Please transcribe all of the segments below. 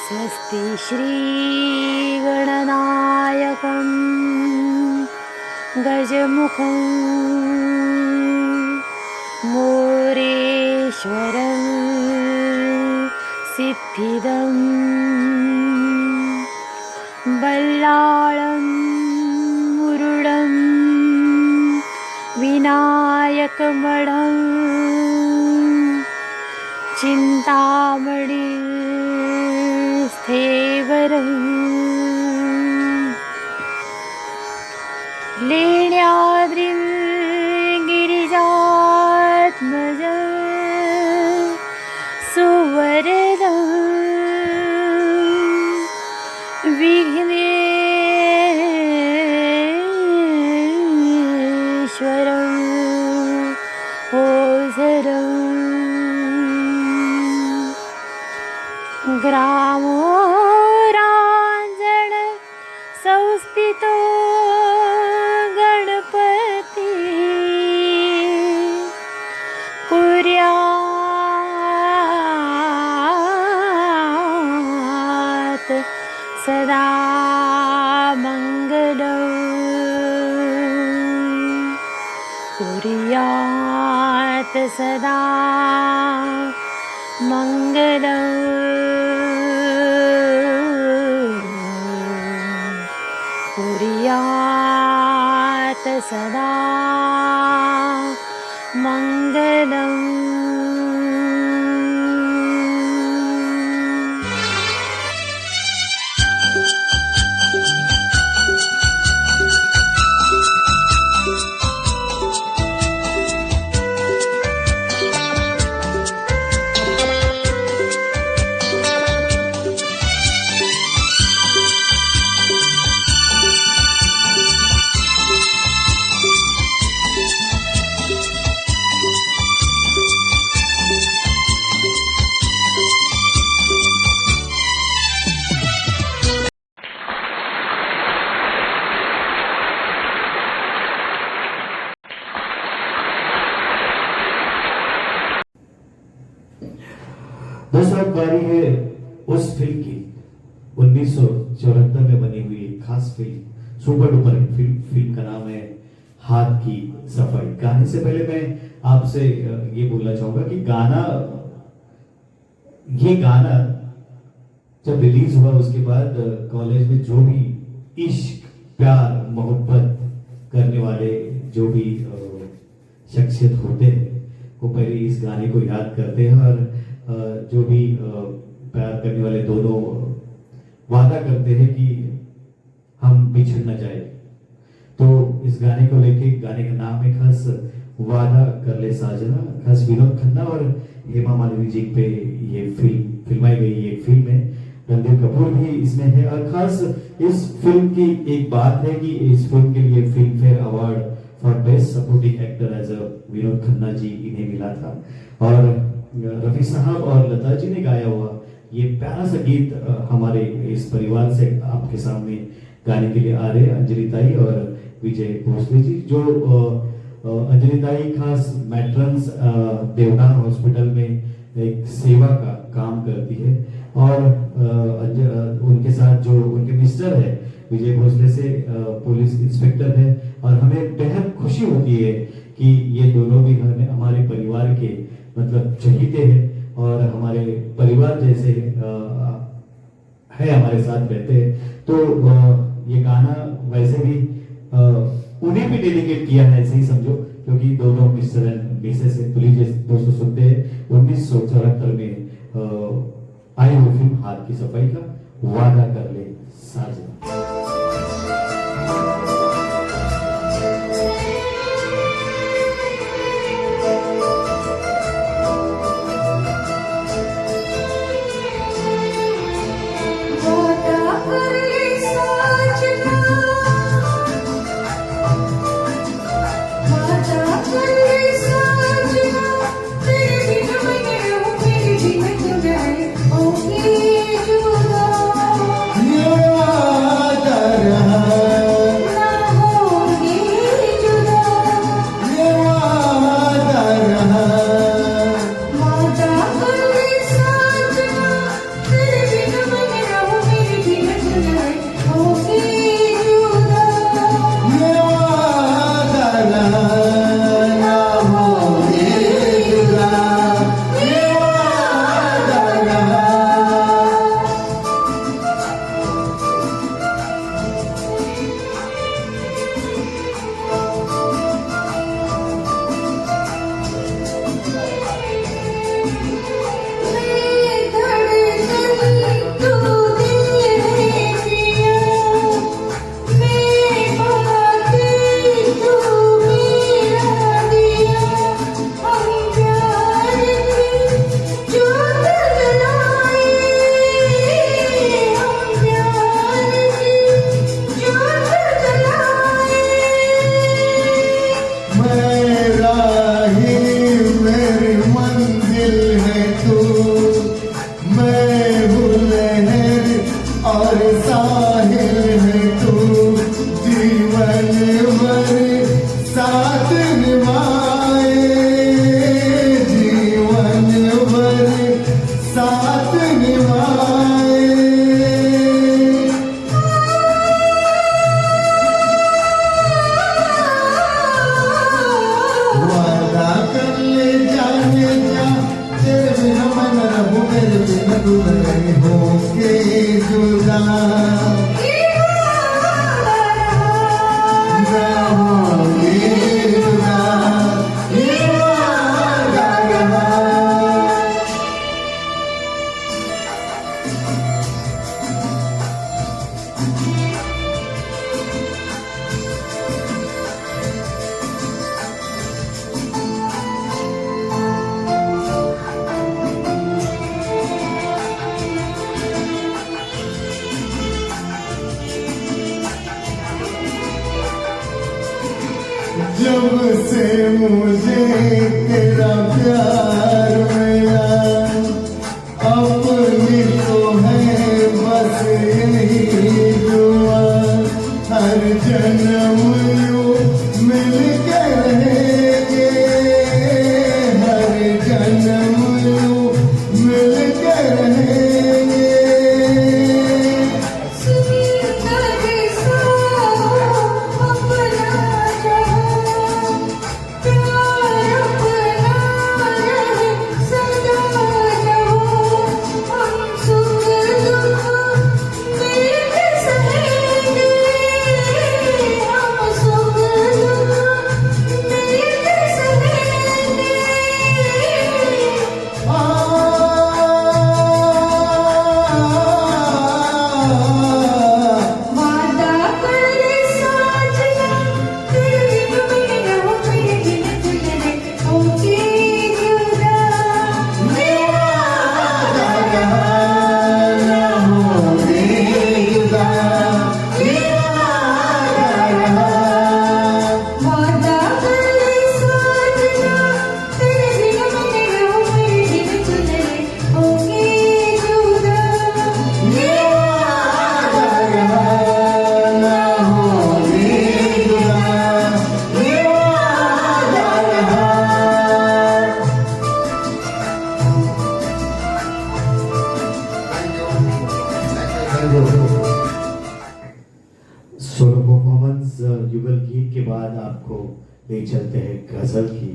स्वस्ति श्रीगणनायकं गजमुखं मोरेश्वरं सिद्धिदं बल्लाळं मुरुडं विनायकमढं चिन्तामणि स्थेवरं लेण्याद्रिं गिरिजात्मजं सुवरदं विघ्नेश्वरं ओझरं ग्रामोराञ्जन संस्थितो गणपति कुर्यात् सदा मङ्गलं कुर्यात् सदा मङ्गलं कुर्यात् सदा मङ्गलम्। दोस्तों अब बारी है उस फिल्म की 1974 में बनी हुई एक खास फिल्म, सुपर डुपर फिल्म का नाम है हाथ की सफाई। गाने से पहले मैं आपसे ये बोलना चाहूंगा कि ये गाना जब रिलीज हुआ उसके बाद कॉलेज में जो भी इश्क प्यार मोहब्बत करने वाले जो भी शख्सियत होते हैं वो पहले इस गाने को याद करते हैं और जो भी प्यार करने वाले दोनों वादा करते हैं कि हम बिछड़ न जाए। तो इस गाने को लेके गाने का नाम है खास वादा कर ले साजना, खास विनोद खन्ना और हेमा मालिनी जी पे ये फिल्माई गई एक फिल्म है। रणबीर कपूर भी इसमें है और खास इस फिल्म की एक बात है कि इस फिल्म के लिए Filmfare award for best supporting actor as Vinod Khanna ji इन्हें मिला था और रफी साहब और लता जी ने गाया हुआ ये प्यारा सा गीत हमारे इस परिवार से आपके सामने गाने के लिए आ रहे हैं अंजलि ताई और विजय भोसले जी। जो अंजलि ताई खास मैट्रन्स देवनार हॉस्पिटल में एक सेवा का काम करती है और उनके साथ जो उनके मिस्टर है विजय भोसले से पुलिस इंस्पेक्टर है और हमें बेहद खुशी होती है कि ये दोनों भी हमारे परिवार के मतलब चहीते हैं और हमारे परिवार जैसे है हमारे साथ रहते हैं। तो ये गाना वैसे भी उन्हें भी डेडिकेट किया है ऐसे ही समझो क्योंकि दोनों मिस्टर एंड मिसेस है। तो लीजिए दोस्तों सुनते हैं 1974 में आई हुई फिल्म हाथ की सफाई का वादा कर ले साजना। Yeah. जब से मुझे तेरा प्यार मिला, अपनी तो है बस यही दुआ, हर जन्म यूं मिल के रहेंगे, हर जन्म यूं मिल के रहेंगे। सोलो परफॉर्मेंस युगल गीत के बाद आपको ले चलते हैं गजल की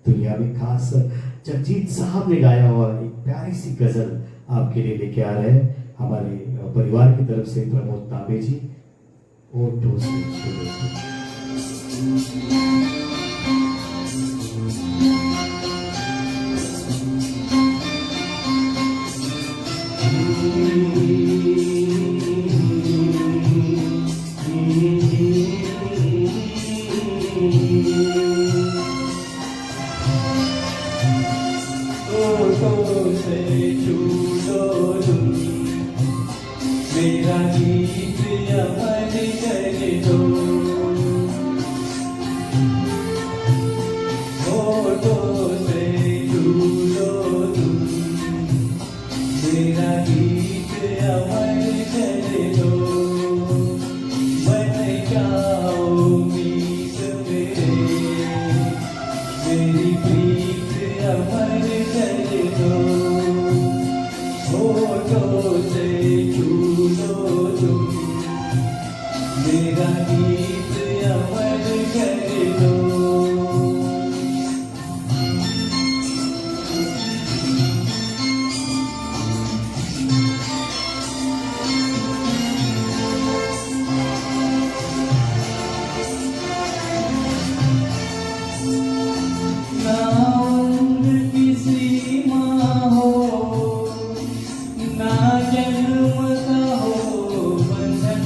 दुनिया में। खास जगजीत साहब ने गाया हुआ एक प्यारी सी गजल आपके लिए लेके आ रहे हैं हमारे परिवार की तरफ से प्रमोद तांबे जी। ओठों से मेरा गीत अमर कर दो, होठों से छूलो तुम, मेरा गीत अमर कर दो, बन जाओ मीत मेरी प्रीत अमर कर दो, होठों से छूलो तुम, मेरा गीत अमर कर दो। ना उम्र की सीमा हो, ना जन्म का हो बंधन,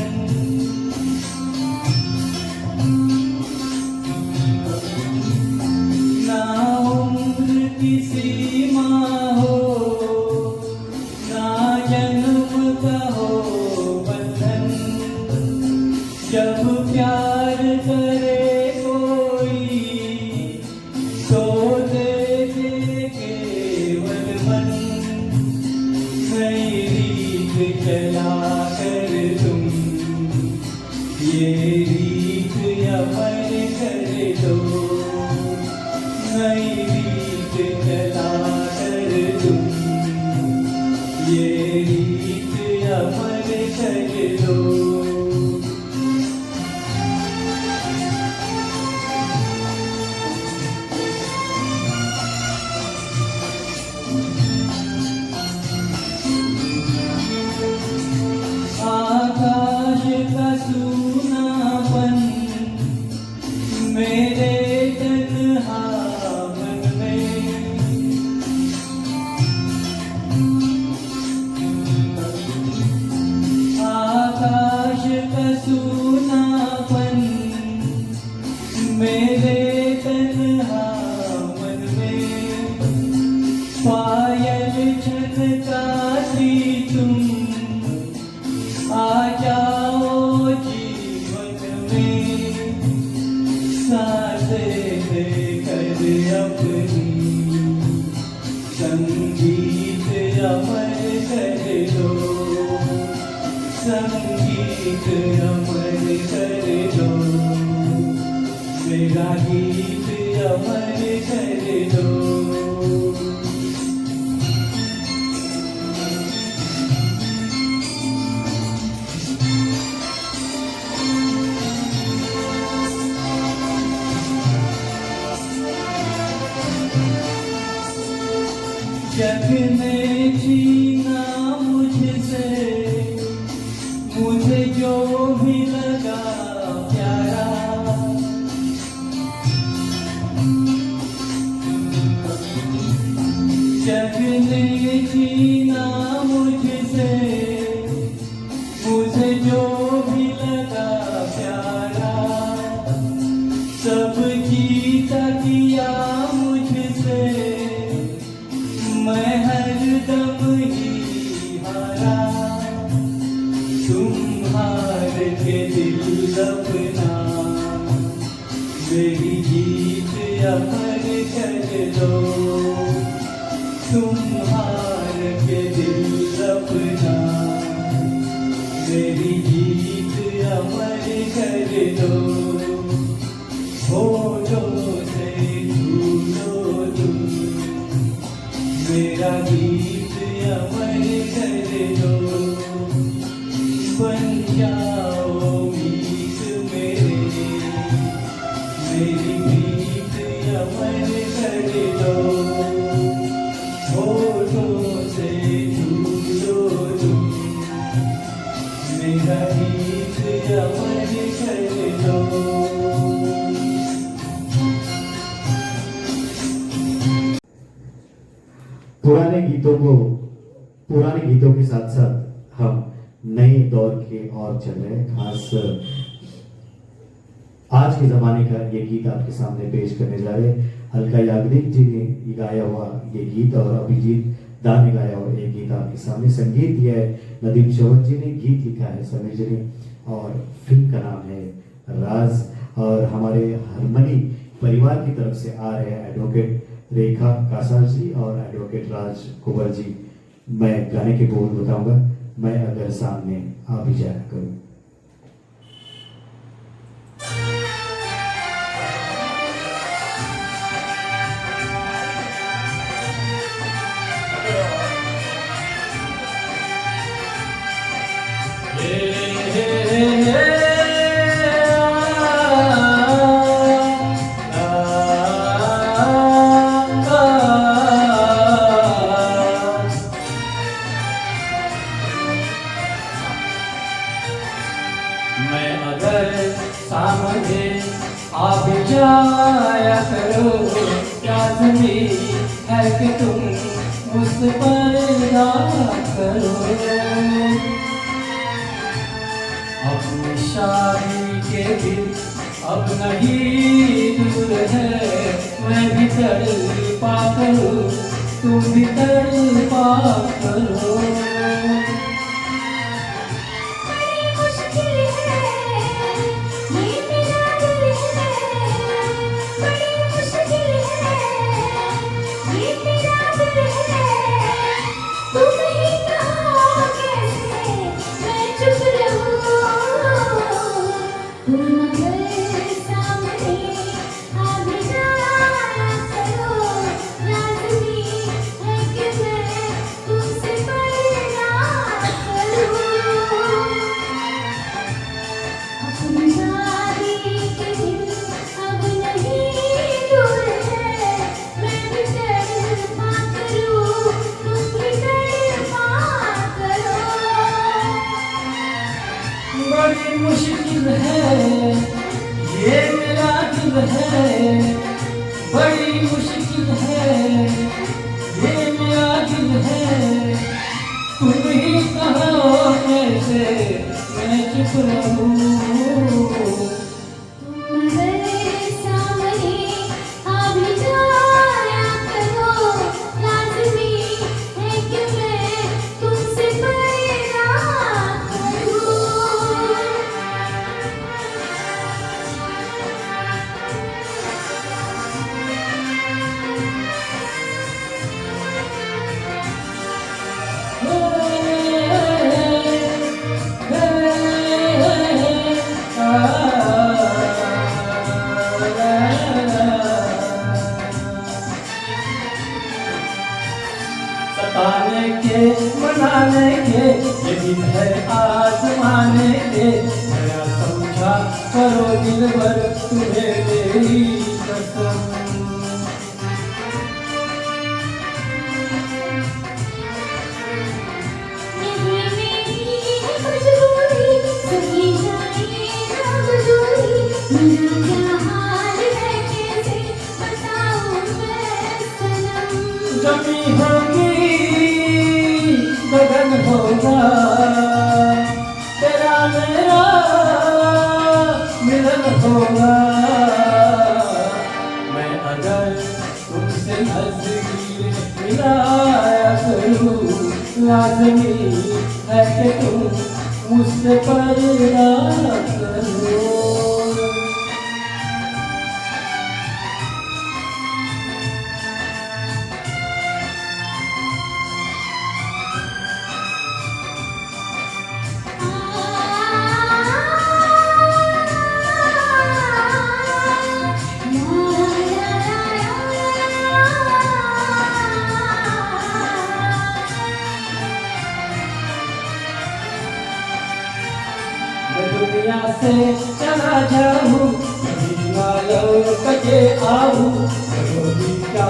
ना उम्र की सीमा हो, ना जन्म का हो बंधन, जब प्यार करे कोई तो दे दे केवल मन, नई रीत चला कर तुम, ये रीत अमर कर दो, नई रीत चला कर तुम, ये रीत अमर कर दो। आकाश का सूनापन मेरे तन्हा मन से लेकर अपनी संगीत अमर कर दो, संगीत अमर कर दो, मेरा गीत अमर कर दो। जग ने छीना मुझसे, मुझे जो भी लगा प्यारा, जग ने छीना मुझसे, मुझे जो भी लगा प्यारा, सब जीता किया मुझसे, मैं हरदम ही हारा, तुम हार के दिल अपना, मेरी जीत अमर कर दो, तुम हार के दिल अपना, मेरी जीत अमर कर दो। होठों से छू लो तुम, मेरा गीत अमर कर दो, बन जाओ मीत मेरी गीत अमर कर दो। होठों से छू लो तुम, मेरा गीत अमर कर दो। पुराने गीतों के साथ साथ हम नए दौर के और चल रहे हैं। खास आज के जमाने का ये गीत आपके सामने पेश करने जा रहे हैं। अलका याग्निक जी ने गाया हुआ ये गीत और अभिजीत दा ने गाया हुआ ये गीत आपके सामने। संगीत दिया है नदीम श्रवण जी ने, गीत लिखा है समीर जी ने और फिल्म का नाम है राज। और हमारे हरमनी परिवार की तरफ से आ रहे हैं एडवोकेट रेखा कासार जी और एडवोकेट राज कुंवर जी। मैं गाने के बोल बताऊंगा, मैं अगर सामने आ भी जाया करूं। मैं अगर सामने आ भी जाया करो, लाज़मी है कि तुम मुझ पर राज करो। अपनी शादी के दिन अब नहीं दूर है, मैं भी तड़पा करूं, तुम भी तड़पा करो। बड़ी मुश्किल है ये मेरा दिल है, बड़ी मुश्किल है ये मेरा दिल है। तुम ही कहो कैसे मैं चुप रहूं। करो दिन भर तुम्हें मेरी कसम। जमी होगी गगन होगा तेरा मेरा मिलन होगा। मैं अगर तुमसे नजदीक मिलाया करूँ लाज़मी है कि तुम मुझसे पर्दा करो। मैं दुनिया से चला जाऊँ कभी ना लौट के आऊँ। करोगी क्या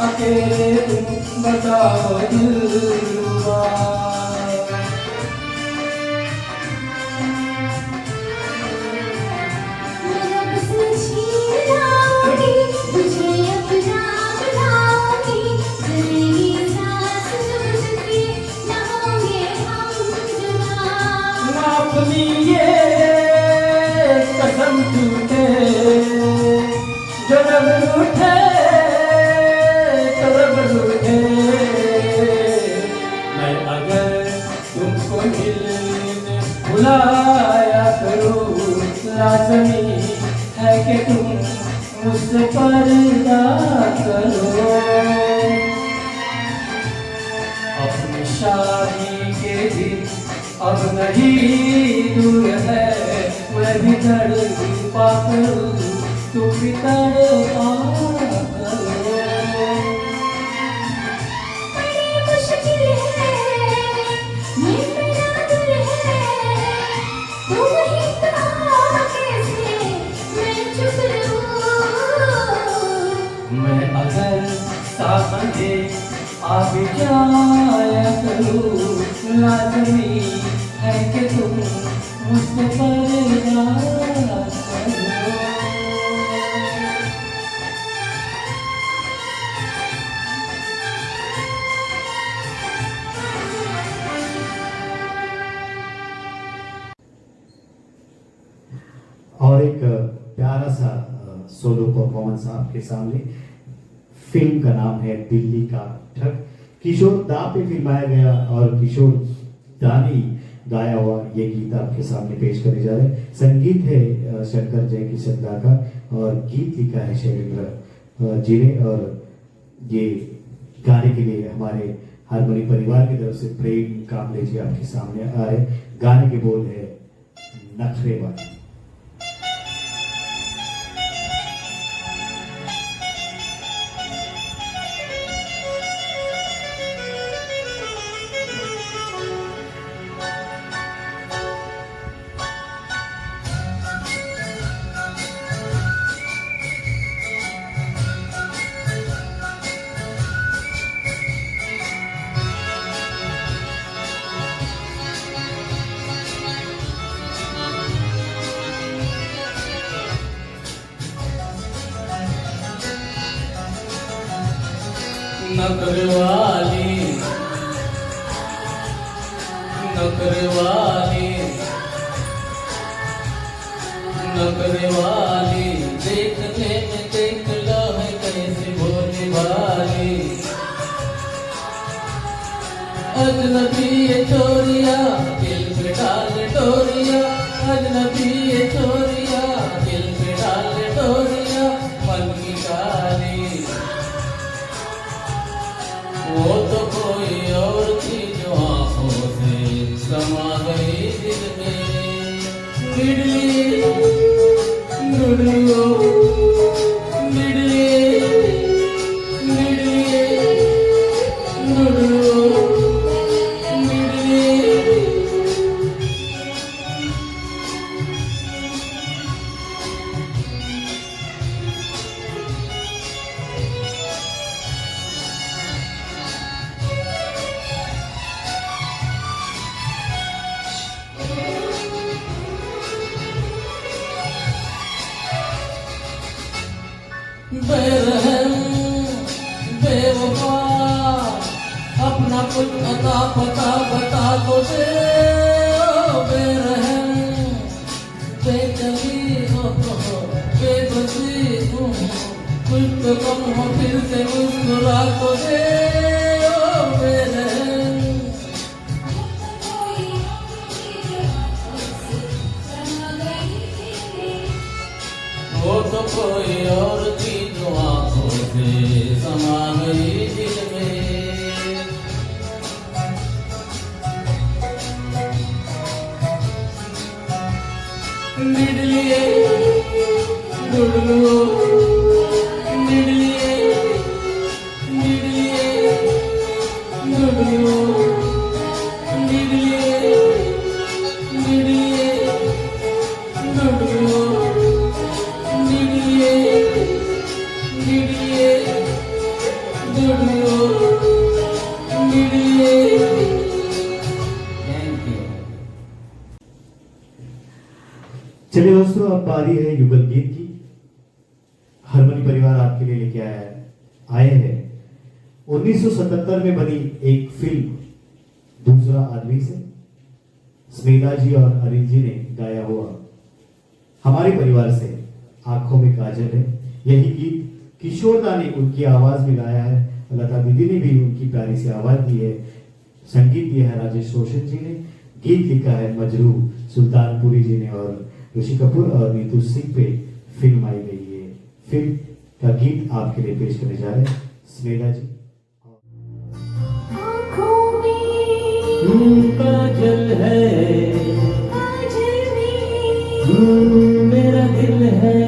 अकेले तुम बताओ दिलरुबा। अपनी ये कसम टूटे जो रब रूठे तो रब रूठे। मैं अगर तुमको मिलने बुलाया करूँ लाज़मी है कि तुम मुझसे पर्दा करो। अपनी शादी के दिन अब नहीं दूर है मैं भी तड़पा करूँ तुम भी तड़पा करो। बड़ी मुश्किल है ये मेरा दिल है तुम ही कहो कैसे मैं चुप रहूं। मैं अगर सामने आ भी जाया करूँ लाज़मी है कि तुम मुझसे पर्दा करो। और एक प्यारा सा सोलो परफॉर्मेंस आपके सामने। फिल्म का नाम है दिल्ली का ठग। किशोर दा पे फिल्माया गया और किशोर दा ने गाया हुआ ये गीत आपके सामने पेश करने जा रहे हैं। संगीत है शंकर जयकिशन दा का और गीत लिखा है शैलेंद्र जी ने। और ये गाने के लिए हमारे हारमोनी परिवार की तरफ से प्रेम कामले जी आपके सामने आ रहे। गाने के बोल है नखरे वाली। नखरवाली नखरवाली नखरवाली देखने में देख लो है कैसे भोली भाली। अजनबी ये चोरिया दिल पे डाल डोरिया। अजनबी ये चोरिया दिल पे डाल डोरिया। मन की काली वो तो कोई और थी जो आंखों से समा गई दिल में। निडली नुडलो निडली निडली नुडलो निडली। बेरहम बेवफा अपना कुछ अता पता बता तो दे ओ बेरहम बेकसी बेबसी कुछ तो कम हो फिर से मुस्कुरा तो दे ओ बेरहम वो तो कोई और चीज आंखों से समा गई दिल में निडलिए डुडलू निडलिए निडलिए डुडलू निडलिए निडलिए डुडलू चलिए दोस्तों, अब बारी है युगल गीत की। हारमोनी परिवार आपके लिए लेके आए हैं 1977 में बनी एक फिल्म दूसरा आदमी से स्मिता जी और अनिल जी ने गाया हुआ हमारे परिवार से आंखों में काजल है। यही गीत किशोर दा ने उनकी आवाज में गाया है। लता दीदी ने भी उनकी प्यारी सी आवाज दी है। संगीत दिया है राजेश रोशन जी ने। गीत लिखा है मजरू सुल्तानपुरी जी ने और ऋषि कपूर और नीतू सिंह पे फिल्म आई गई है। फिल्म का गीत आपके लिए पेश करने जा रहे हैं स्मिता जी। आँखों में काजल है काजल में मेरा दिल है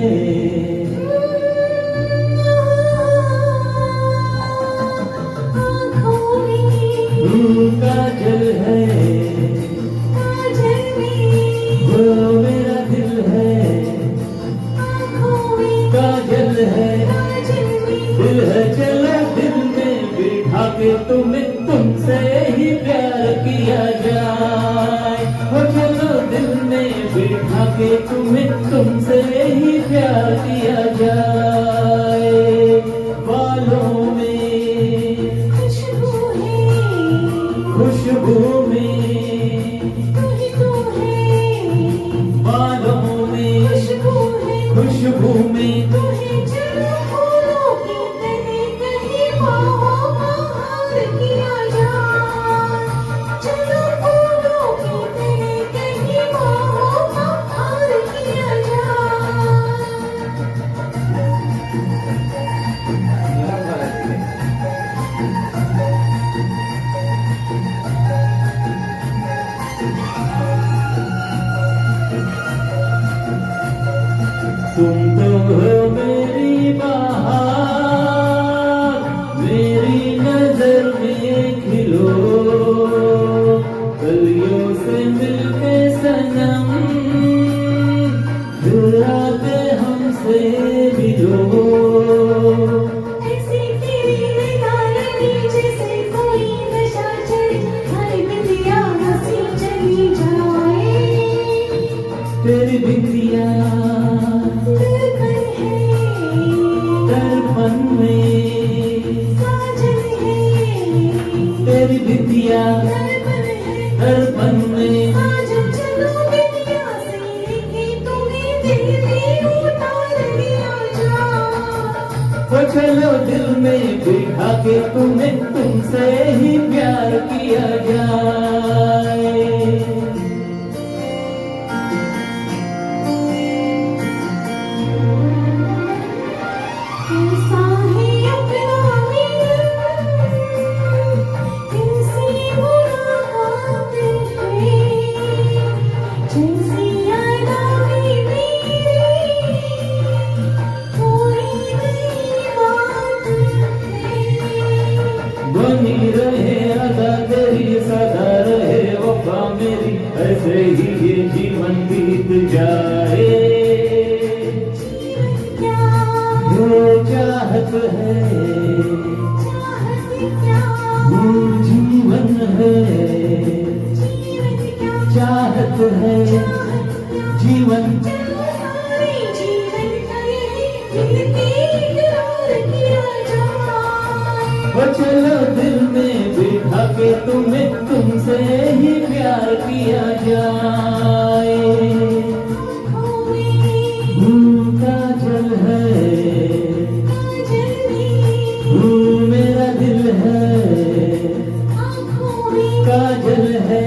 आँखों में काजल है काजल में वो मेरा दिल है आँखों में काजल है काजल में दिल है चलो दिल में बिठा के तुम्हें तुमसे ही प्यार किया जाए वो चलो दिल में बिठा के तुम्हें तुमसे ही प्यार किया जाए बालों में खुशबू है खुशबू में तू ही तो है बालों में खुशबू है खुशबू में तू ही चलो फूलों की तने कहीं बाहों का हार किया जाए चलो फूलों की तने कहीं बाहों का हार किया जाए तुम तो हो मेरी बहार मेरी नजर में खिलो कलियों से मिलके सनम जुड़ाते हमसे मिलो ऐसी तेरी निगाहें जैसे कोई नशा चढ़े हर बिंदिया हंसी चली जाए तेरी बिंदिया दर्पण है दर्पण में काजल है तेरी बिंदिया दर्पण है दर्पण में काजल चलो बिंदिया से लेके तुम्हें दिल में उतार लिया जाए वो चलो दिल में बिठा के तुम्हें तुमसे ही प्यार किया जाए कैसा है अपना मिलन कैसी मुलाकात है जैसी अदाएं मेरी कोई नई बात है बनी रहे अदा तेरी सदा वो चलो दिल में बिठा के तुम्हें तुमसे ही प्यार किया जाए। काजल है मेरा दिल है, काजल है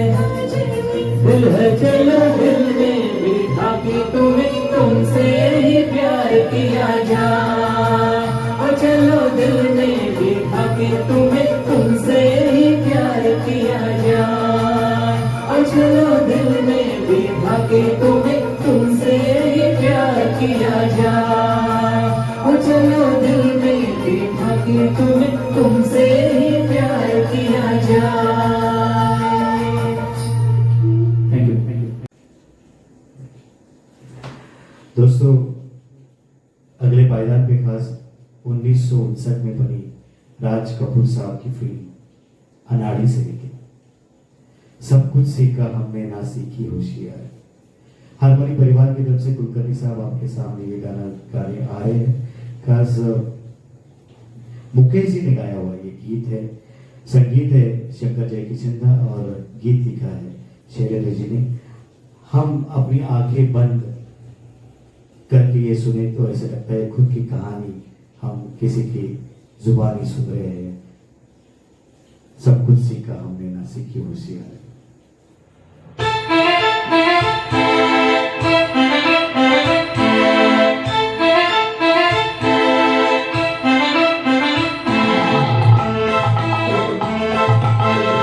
दिल है। चलो दिल में बिठा के तुम्हें तुमसे ही प्यार किया जाए। ओ चलो दिल में बिठा के तुम्हें तुमसे ही प्यार किया जाए। ओ चलो दिल में बिठा के तुम्हें तुमसे ही प्यार किया जाए। ओ चलो दिल में बिठा के तुम्हें तुमसे ही प्यार किया जाए। Thank you. दोस्तों, अगले पायदान पे खास 1959 में बनी राज कपूर साहब की फिल्म अनाड़ी से लेके सब कुछ सीखा हमने ना सीखी होशियार। हारमोनी परिवार की तरफ से कुलकर्णी साहब आपके सामने ये गाना गाने आ रहे हैं। खास मुकेश जी ने गाया हुआ ये गीत है, संगीत है शंकर जयकिशन का और गीत लिखा है शैलेंद्र जी ने। हम अपनी आंखें बंद करके ये सुने तो ऐसा लगता है खुद की कहानी हम किसी की जुबानी सुन रहे हैं। सब कुछ सीखा हमने ना सीखी होशियार।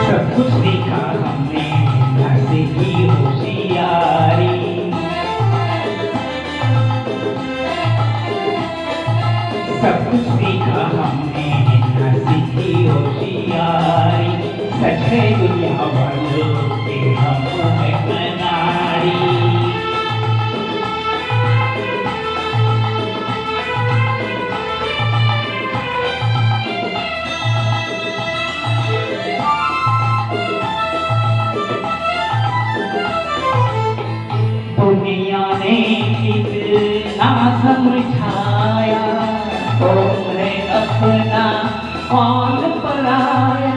सब कुछ सीखा हमने ना सीखी होशियारी। सब कुछ सीखा हमने ना सीखी होशियारी। सच है दुनिया वालों के हम है अनाड़ी। दुनिया ने कितना समझाया, तुमने अपना कौन पराया।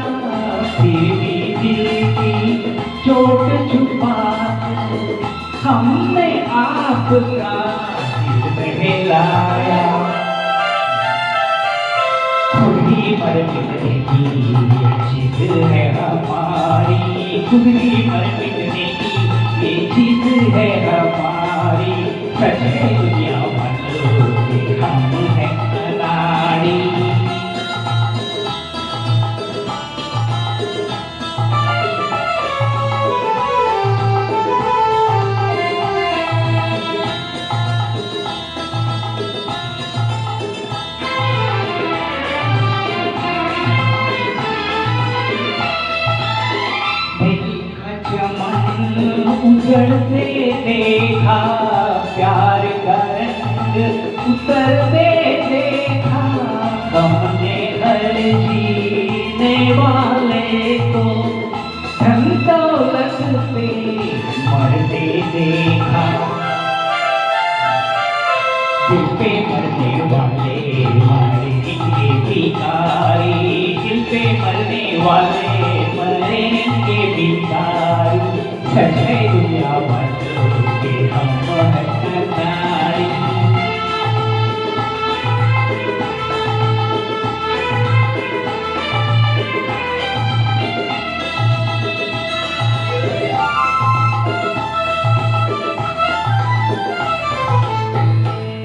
फिर भी दिल की चोट छुपा हमने आपका दिल में लाया। खुद ही मर मिटने की चीज है हमारी। खुद ही मर मिटने की ये चीज है हमारी। सच है दुनिया वालों के हम हैं अनाड़ी। उजड़ते देखा प्यार का रंग उतरते देखा। हमने हर जीने वाले को धन दौलत पे मरते देखा। दिल पे मरने वाले मरेंगे भिखारी। दिल पे मरने वाले मरेंगे भिखारी। सच है दुनिया वालों के हम हैं अनाड़ी।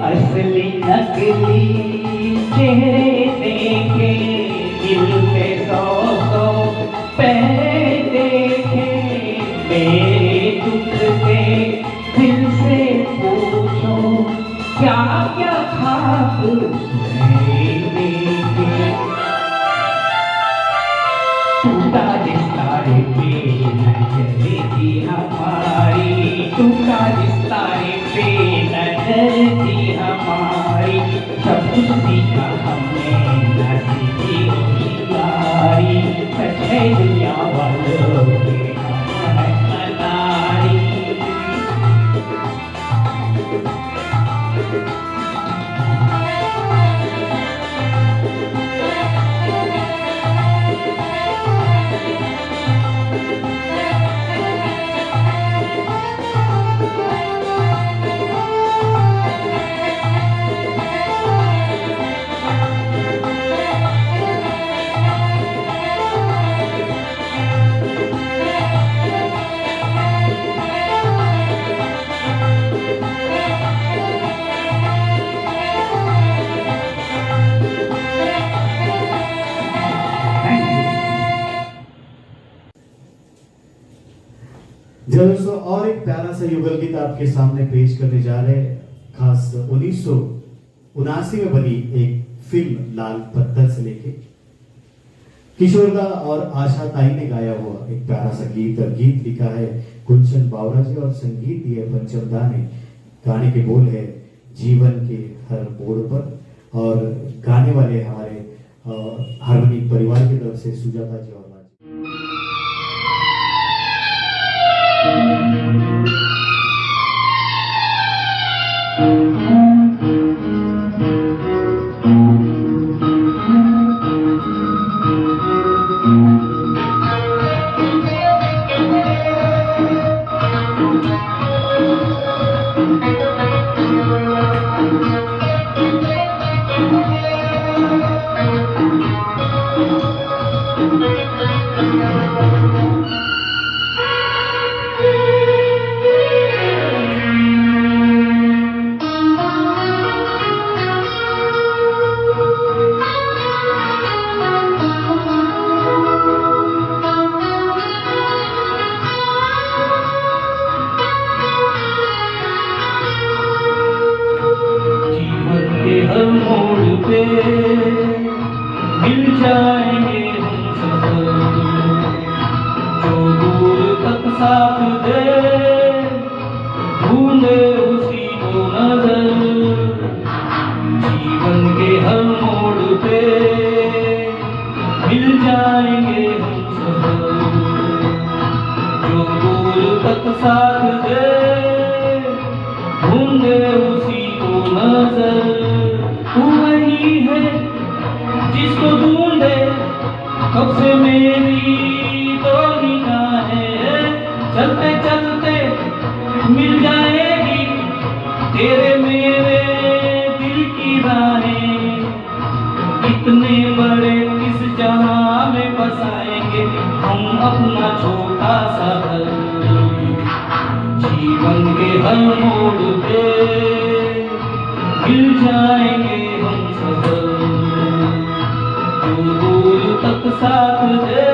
असली नकली चेहरे देखे, दिल पे 100 पहरे देखे। मेरे दुख से दिल से पूछो क्या क्या खाक देखे। टूटा रिश्तारे पे नजर थी हमारी। टूटा रिश्तारे पे नजर थी हमारी। सब कुछ सीखा हमने ना सीखी होशियारी। सच है दुनिया वालों के हम हैं अनाड़ी। सा युगल गीत आपके सामने पेश करने जा रहे हैं, खास 1979 में बनी एक फिल्म लाल पत्थर से लेके किशोरदा और आशा ताई ने गाया हुआ एक प्यारा सा गीत, और गीत लिखा है गुलशन बावरा जी और संगीत दिया पंचम दा ने। गाने के बोल है जीवन के हर मोड़ पर, और गाने वाले हमारे हार्मोनिक परिवार की तरफ से सुजाता जी और हर मोड़ पे मिल जाएंगे हम सफर, जो दूर तक साथ दे ढूंढे उसी को नजर। जीवन के हर मोड़ पे मिल जाएंगे हम सफर, जो दूर तक साथ दे ढूंढे उसी को नजर। तू वही है जिसको ढूंढे कब से मेरी तो निगाहें, चलते चलते मिल जाएगी तेरे मेरे दिल की राहें। इतने बड़े इस जहां में बसाएंगे हम अपना छोटा सा घर। जीवन के हर मोड़ पे मिल जाएंगे हम सफर, जो दूर तक साथ दे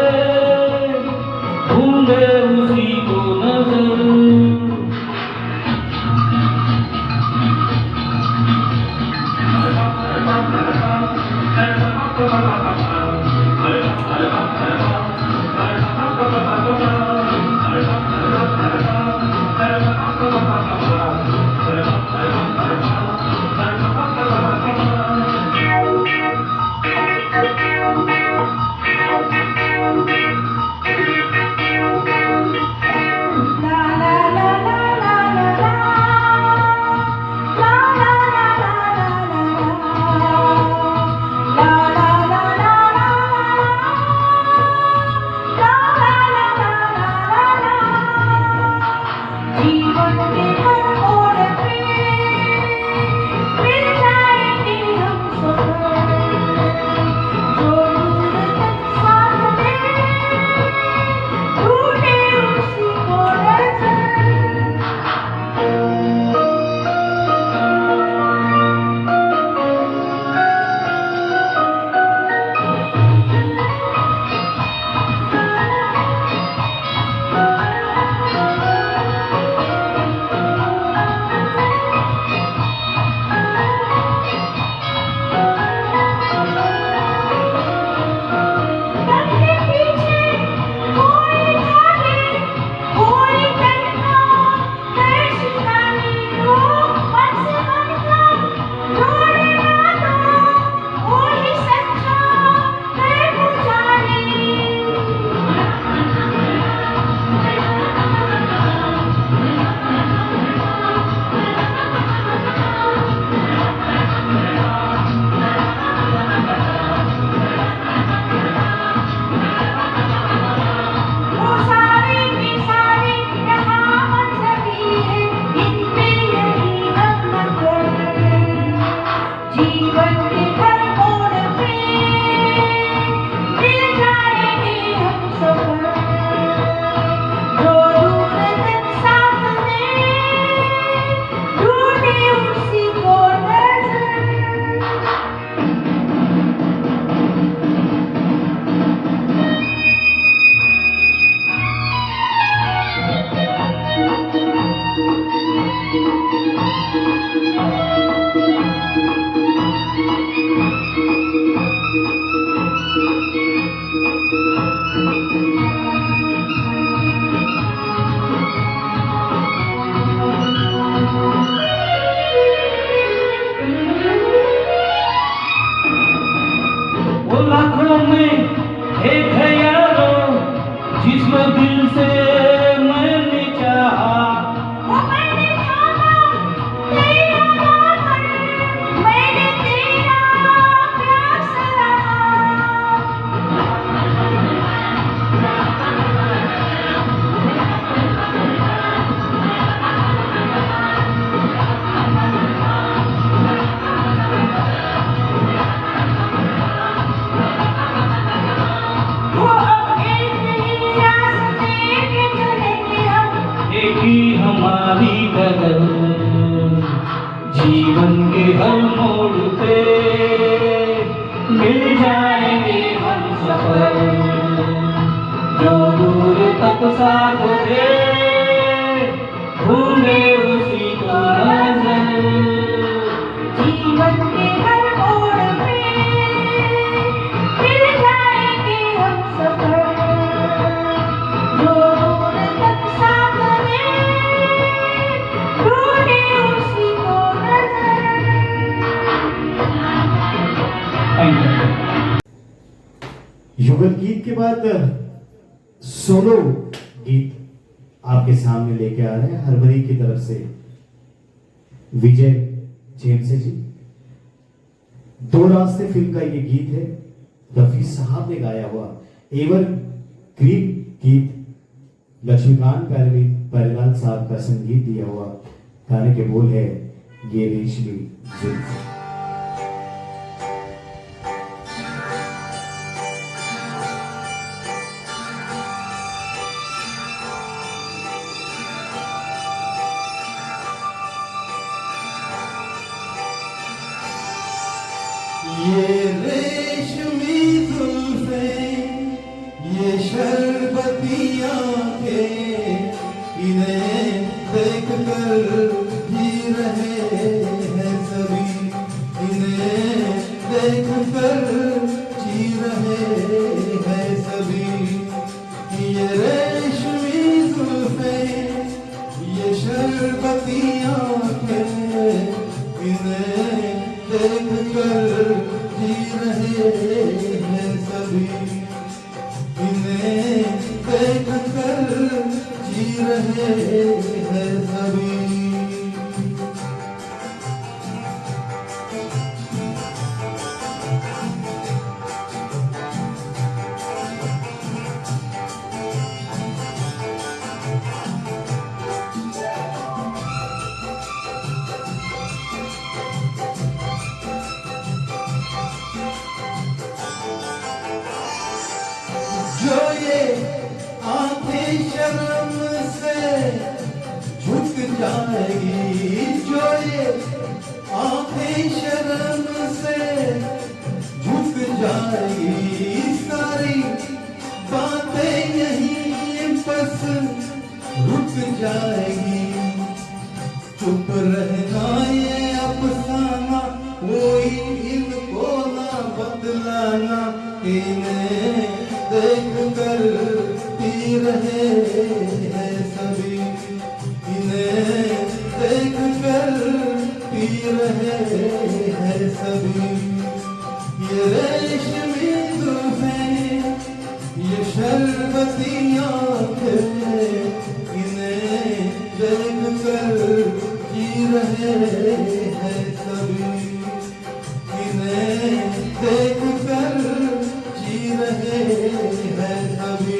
ढूंढे उसी को नजर। लाखों में एक है यारो जिसको दिल से मैंने चाहा। वो मैंने जाना तेरा दामन, मैंने तेरा प्यार सराहा। वो अब एक ही रास्ते पे चलेंगे हम, एक ही हमारी कदर, जीवन के हर मोड़ पे मिल जाएंगे हम सफर। जो दूर तक साथ दे ढूंढे उसी को नजर। जीवन के हर मोड़ पे मिल जाएंगे हम सफर। जो दूर तक साथ दे ढूंढे उसी को नजर। Thank you. युगल गीत के बाद सोलो गीत आपके सामने लेके आ रहे हैं हरमरी की तरफ से विजय जेमसे जी। दो रास्ते फिल्म का ये गीत है, रफी साहब ने गाया हुआ एवर ग्रीन गीत। लक्ष्मीकांत प्यारेलाल साहब का संगीत दिया हुआ गाने के बोल है ये रेशमी जुल्फ। ये रेशमी जुल्फें, ये शरबती आंखें, इन्हें देख कर जी रहे हैं सभी, इन्हें देख कर जी रहे हैं सभी। ये रेशमी जुल्फें, ये शरबती आंखें, इन्हें देख कर जी रहे हैं सभी, इन्हें देख कर जी रहे हैं सभी। जो ये आंखें शर्म से झुक जाएगी, जो ये आंखें शर्म से झुक जाएगी, सारी बातें यहीं बस रुक जाएगी। चुप रहना ये अफसाना, कोई इनको ना बतलाना, इन्हें देख कर पी रहे हैं सभी, इन्हें देख कर पी रहे हैं सभी। ये रेशमी जुल्फें, ये शरबती आंखें, इन्हें देख कर जी रहे हैं सभी, इन्हें देख कर जी रहे हैं सभी।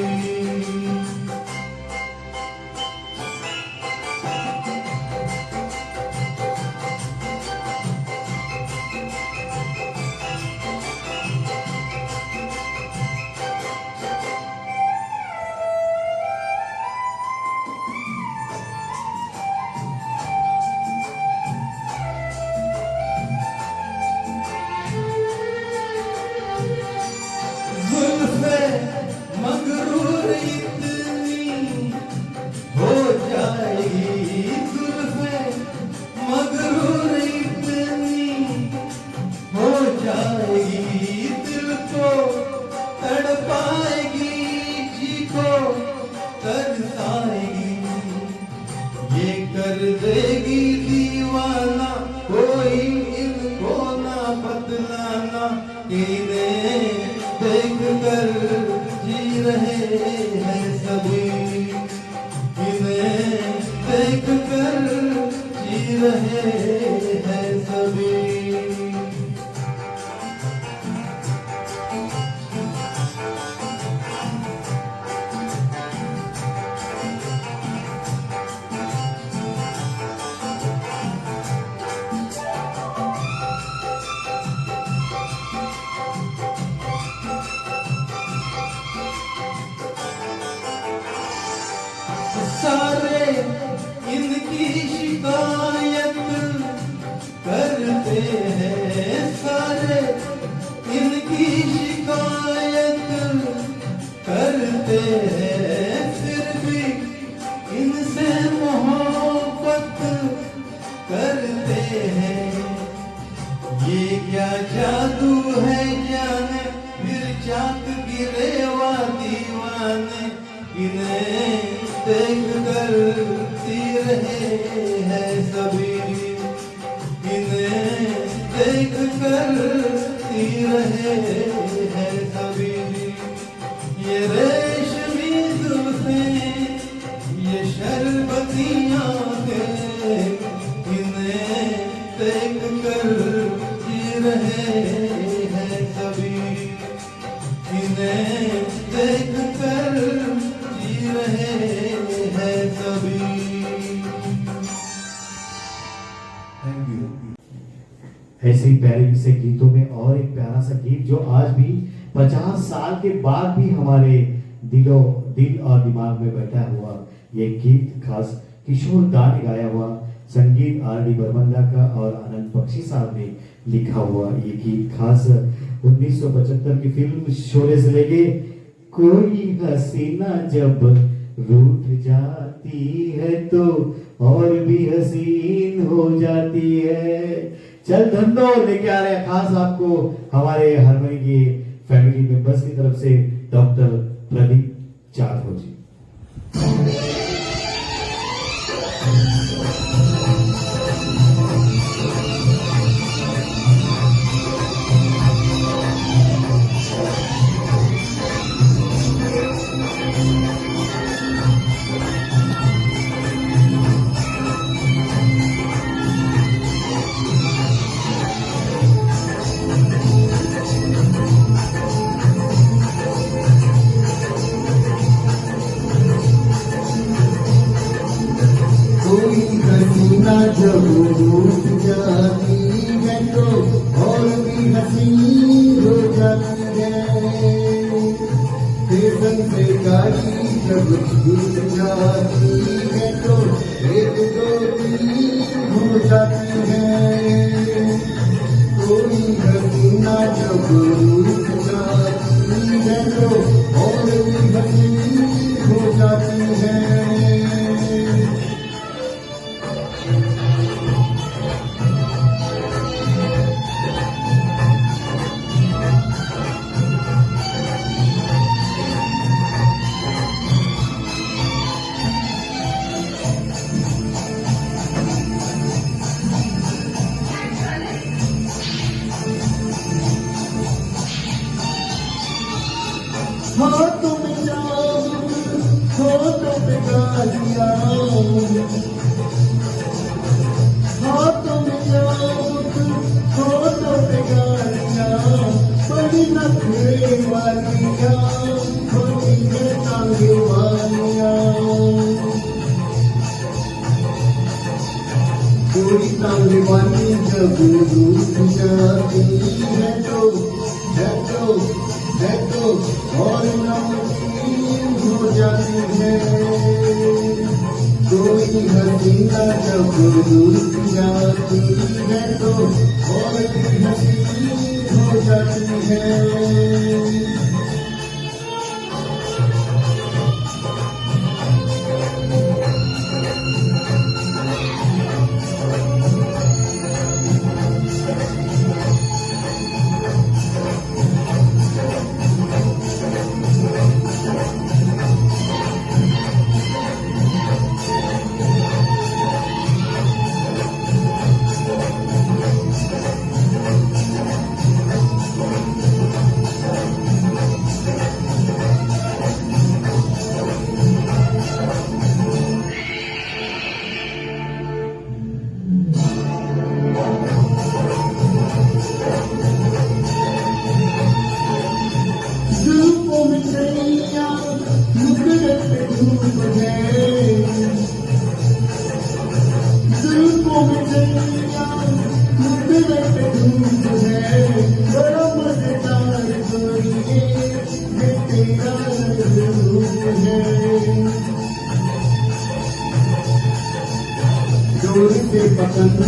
जुल्फे मगरूर इतनी हो जाएगी, जुल्फे मगरूर इतनी हो जाएगी, दिल को तड़पाएगी, जी को तरसाएगी, ये कर देगी दीवाना, कोई इनको ना बदलाना, इन्हें कर जी रहे हैं सभी, इन्हें देख कर जी रहे हैं सभी। सारे इनकी शिकायत करते हैं, सारे इनकी शिकायत करते हैं, फिर भी इनसे मोहब्बत करते हैं। ये क्या जादू है जाने, फिर चाक गिरे वा दीवाने, इन्हें देख कर सी रहे हैं सभी, इन्हें देख कर सी रहे हैं सभी। ये रेशमी जुल्फें, ये शरबती आंखें, इन्हें देख कर जी रहे हैं सभी, इन्हें देख कर जी रहे हैं सभी। Thank you. ऐसे ही प्यारे से गीतों में और एक प्यारा सा गीत जो आज भी 50 साल के बाद भी हमारे दिल और दिमाग में बैठा हुआ, ये गीत खास किशोर दा ने गाया हुआ, संगीत R.D. बर्मन का और आनंद बख्शी साहब ने लिखा हुआ ये गीत खास 1975 की फिल्म शोले से लेके कोई हसीना जब रूठ जाती है तो और भी हसीन हो जाती है। चल धंधो लेके आ रहे हैं खास आपको हमारे हारमोनी की फैमिली मेंबर्स की तरफ से डॉक्टर प्रदीप जाधव जी। कोई हसीना जब रूठ जाती है तो और भी हसीन हो जाती है। फेसन से गाड़ी जब छूट जाती है तो एक दो तीन हो जाती है। कोई हसीना जब रूठ जाती है तो और भी हसीन हो जाती है। हाथों में जाम, हाथों पे गालियां, हाथों में जाम, हाथों पे गालियां, बड़ी नखरे वालियां, छोटी है टांगे वालियां। कोई टांगे वाली जब रूठ जाती है तो और नमकीन हो जाती है। कोई हसीना जब रूठ जाती है तो और भी हसीन हो जाती है। धूम है बड़ा मजेदार गोरिये ये तेरा धूम है जोर से पतंग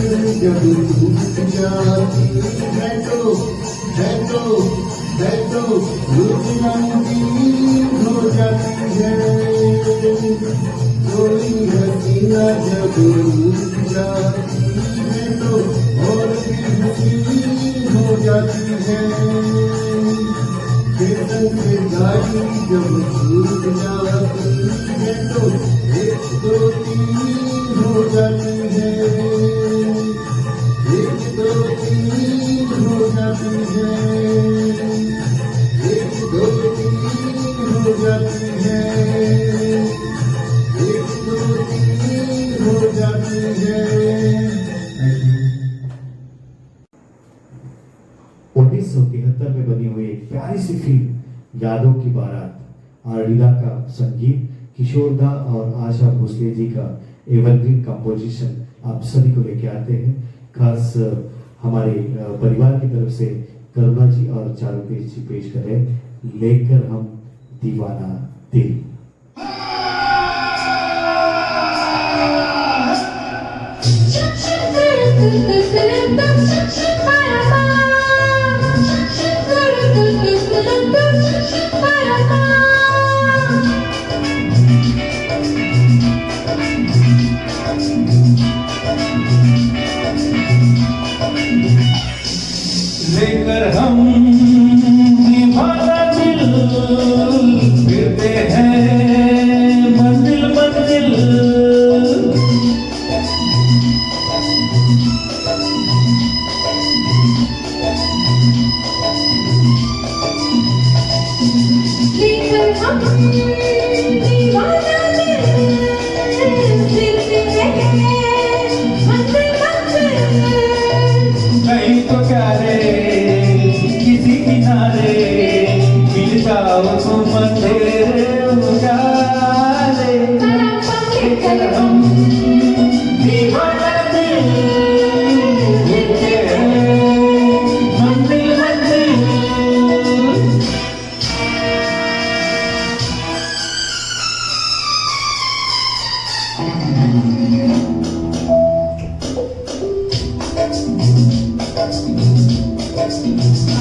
जब टूट जाती है तो रुचना हो जाती है कोई हसीना जब रूठ जाती है तो और भी हसीन हो जाती है कीर्तन से गाड़ी जब छूट जाती है तो एक दो तीन हो जाती है एक दो तीन हो जाती है एक दो तीन हो जाती है एक दो तीन हो जाती है 1973 में बनी हुई एक प्यारी सी फिल्म यादों की बारात आरडीदा का संगीत किशोर दा और आशा भोसले जी का एवरग्रीन कंपोजिशन आप सभी को लेके आते हैं खास हमारे परिवार की तरफ से करुणा जी और चारुतेज जी पेश करें लेकर हम दीवाना दिल लेकर हम दीवाना दिल फिरते हैं मंजिल मंजिल लेकर हम दीवाना दिल फिरते हैं मंजिल मंजिल कहीं तो प्यारे किसी किनारे मिल जाओ तुम अंधेरे उजाले लेकर हम दीवाना दिल फिरते हैं मंजिल मंजिल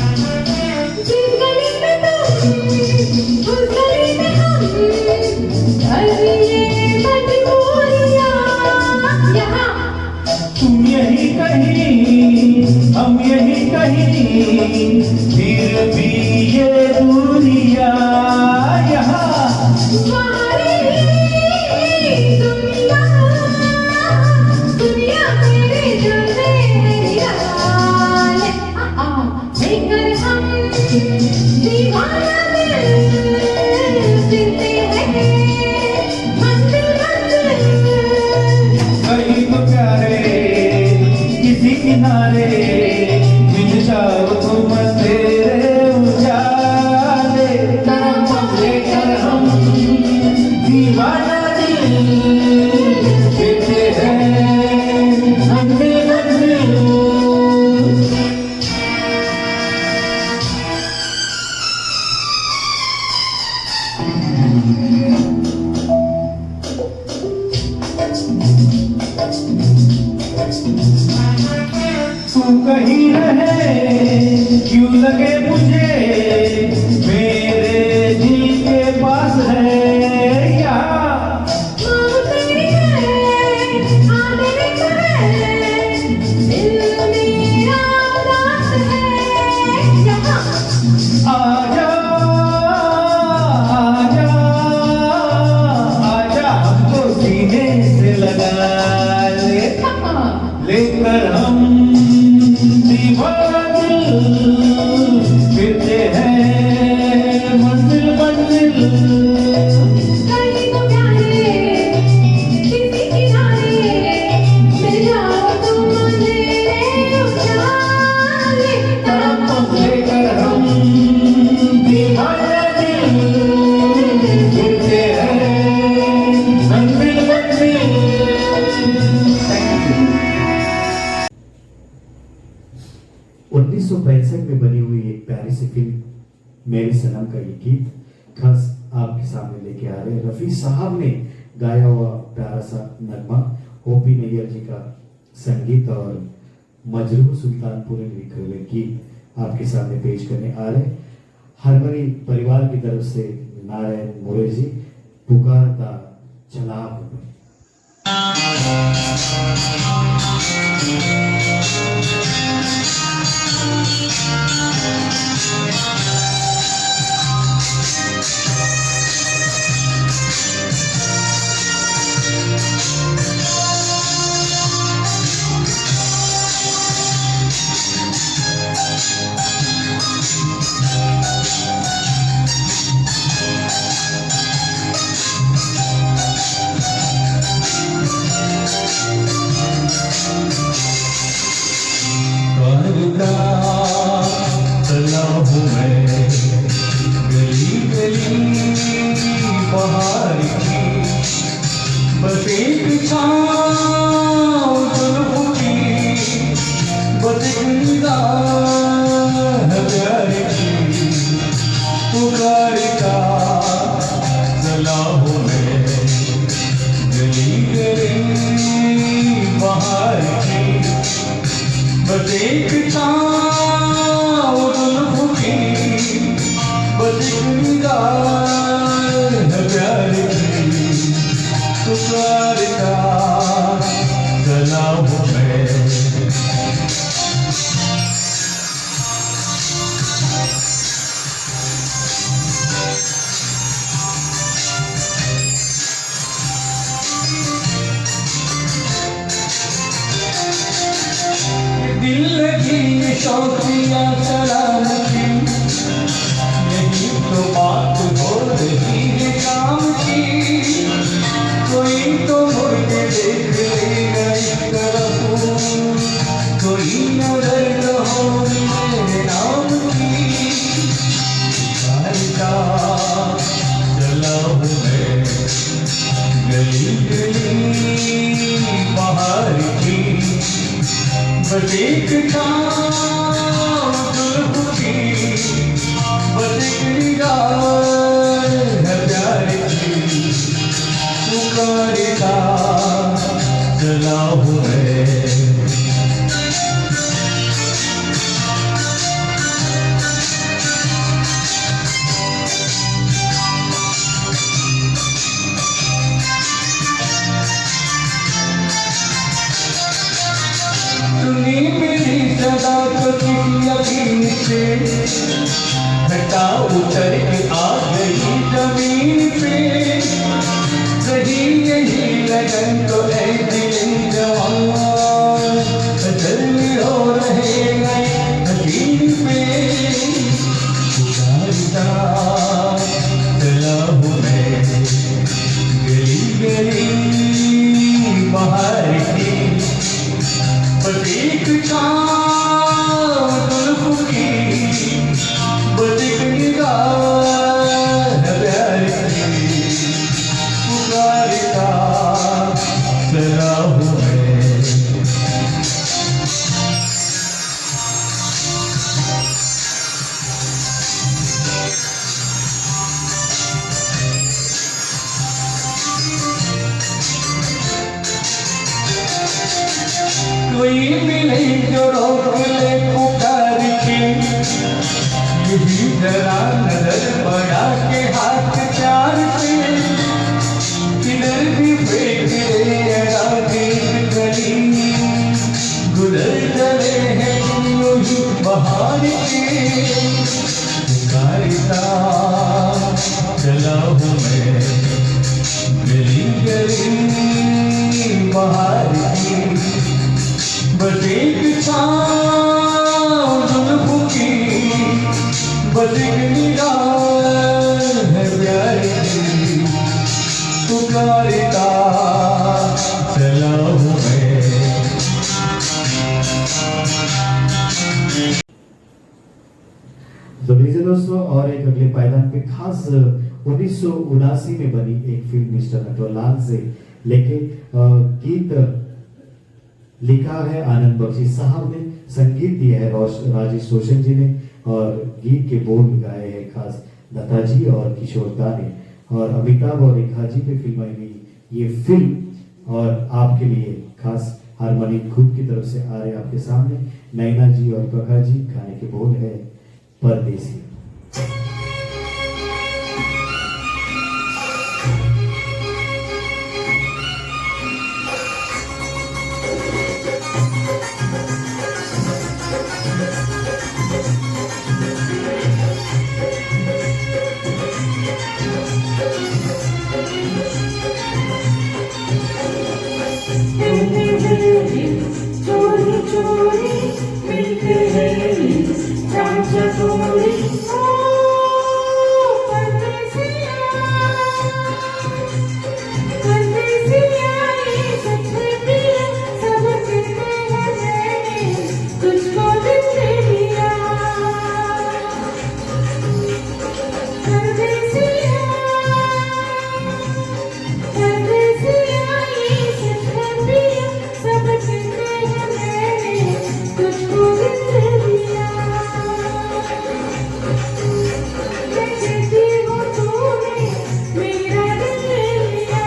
जिस गली में तुम उस गली में हम अभी ये मजबूरियां यहाँ तुम यही कहीं हम यही कहीं फिर भी ये दूरियां यहाँ तुम्हारी दुनिया दुनिया मेरे दिल में निराले लेकर हम दीवाना दिल फिरते हैं मंजिल मंजिल कहीं तो प्यारे किसी किनारे मिल जाओ तुम तेरे उजाले लेकर हम दीवाना दिल फिरते हैं मंजिल मंजिल तू कहीं रहे क्यों लगे मुझे मेरे दिल के पास है यहाँ तेरी है आने है दिल मेरा उदास है यहाँ आजा आजा आजा हमको सीने से लगा ले लेकर हम दीवाना दिल फिरते हैं मंजिल मंजिल कहीं तो प्यारे किसी किनारे मिल जाओ तुम अंधेरे उजाले लेकर हम दीवाना दिल फिरते हैं मंजिल मंजिल। 1965 में बनी हुई एक प्यारी सी फिल्म मेरे सनम का ये गीत खास आपके सामने लेके आ रहे हैं। रफी साहब ने गाया हुआ प्यारा सा नगमा, ओपी नैयर जी का संगीत और मजरूह सुल्तानपुर ने लिखे हुए गीत आपके सामने पेश करने आ रहे हैं। हारमोनी परिवार की तरफ से नारायण मोरे जी, पुकारता चला हूं मैं। चला हूँ मैं गली गली बाहर की, बस एक छाँव जुल्फ़ की, बस एक निगाह प्यार की, पुकारता चला हूँ मैं गली गली बाहर की, बस एक छाँव जुल्फ़ की, बस एक निगाह प्यार की, पुकारता चला हूँ मैं। दिल लगी शौकिया सलाम की, यही तो बात हो रही है काम की, कोई तो मुड़ के देख लेगा इस तरफ, कोई नजर न हो मेरे नाम की, पुकारता चला हूँ मैं गली गली बाहर की, बस एक छाँव जुल्फ़ की, बस एक निगाह प्यार की, पुकारता चला हूँ मैं। सुनी मेरी सदा तो किसी यकीन से, घटा उतर के आ गई जमीन पे, सही यही लगन तो है दिल जवान, जल्दी हो रहे गए हकीम पे, पुकारता चला हूँ मैं गली गली बाहर की, बस एक छाँव जुल्फ़ की, बस एक निगाह प्यार की, पुकारता चला हूँ मैं। कोई मिले जो रोक ले पुकार के, यही जरा नजर बढ़ा के हाथ प्यार से, किधर भी फेंक दे रात गली, गुजर चले हैं यूं ही बाहर के, पुकारता चला हूँ मैं गली गली बाहर की, बस एक छाँव जुल्फ़ की, बस एक निगाह प्यार की, पुकारता चला हूँ मैं। तो लीजिए दोस्तों, और एक अगले पायदान पे खास 1979 में बनी एक फिल्म मिस्टर नटवरलाल से लेके गीत लिखा है आनंद बख्शी साहब ने, संगीत दिया है राजेश रोशन जी ने और गीत के बोल गाए हैं खास लता जी और किशोर दा ने। और अमिताभ और रेखा जी पे फिल्माई गई ये फिल्म और आपके लिए खास हारमोनियम ग्रुप की तरफ से आ रहे हैं आपके सामने नैना जी और प्रखा जी। गाने के बोल है परदेसी। चोरी चोरी मिलते हैं चाचा चोरी परदेसिया परदेसिया ये सच पिया सब कहते हैं मैंने तुझको दिल दे दिया परदेसिया परदेसिया ये सच पिया सब कहते हैं मैंने तुझको दिल दे दिया मैं कहती हूँ तूने मेरा दिल ले लिया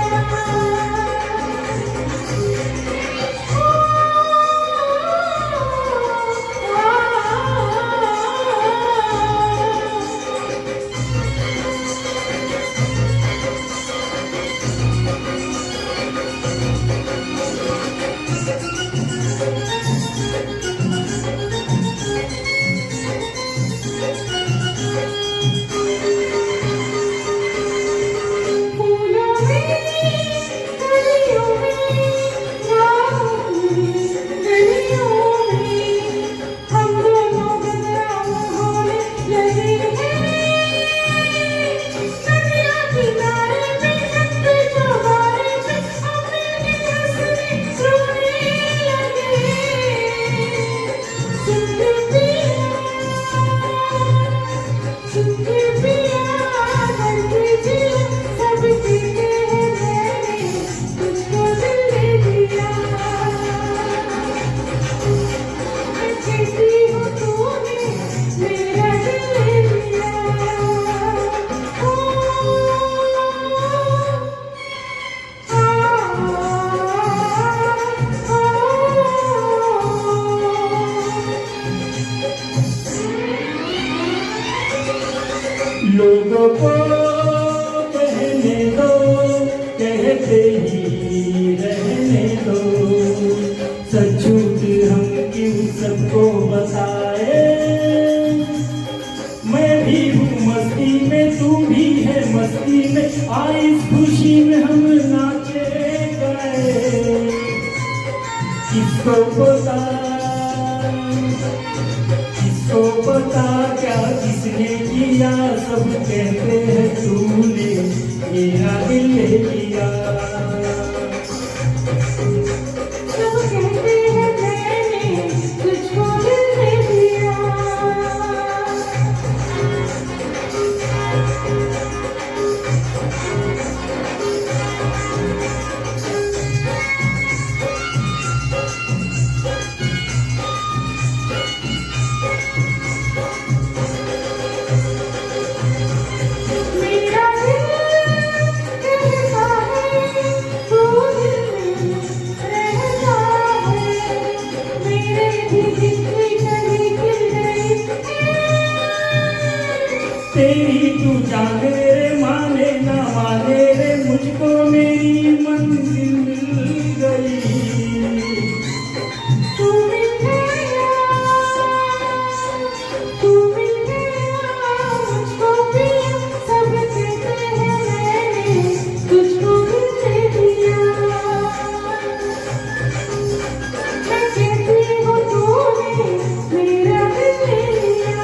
फूलों में कलियों में राहों में गलियों में हम दोनों बदनाम होने लगे हैं नदिया किनारे पे छत पे चौबारे पे हम मिलके हंसने रोने लगे सुन के पिया करके जिया सब कहते हैं मैंने तुझको दिल दे दिया मैं कहती हूँ तूने मेरा दिल ले लिया लोगों को कहने दो कहते ही रहने दो सच झूठ हम क्यों सबको बताए मैं भी हूँ मस्ती में तू भी है मस्ती में आई इस खुशी में हम नाचे गए किसको पता किसको पता क्या किसने किया सब कहते हैं तूने मेरा दिल ले लिया सब कहते हैं मैंने तुझको दिल दे दिया मेरा दिल कहता है तू दिल में रहता है मेरे भी दिल की कली खिल गई तेरी तू जाने रे माने ना माने रे मुझको मेरी मंजिल मिल गई तू मिल गया मुझको पिया सब कहते हैं मैंने तुझको दिल दे दिया मैं कहती हूँ तूने मेरा दिल ले लिया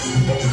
Thank you.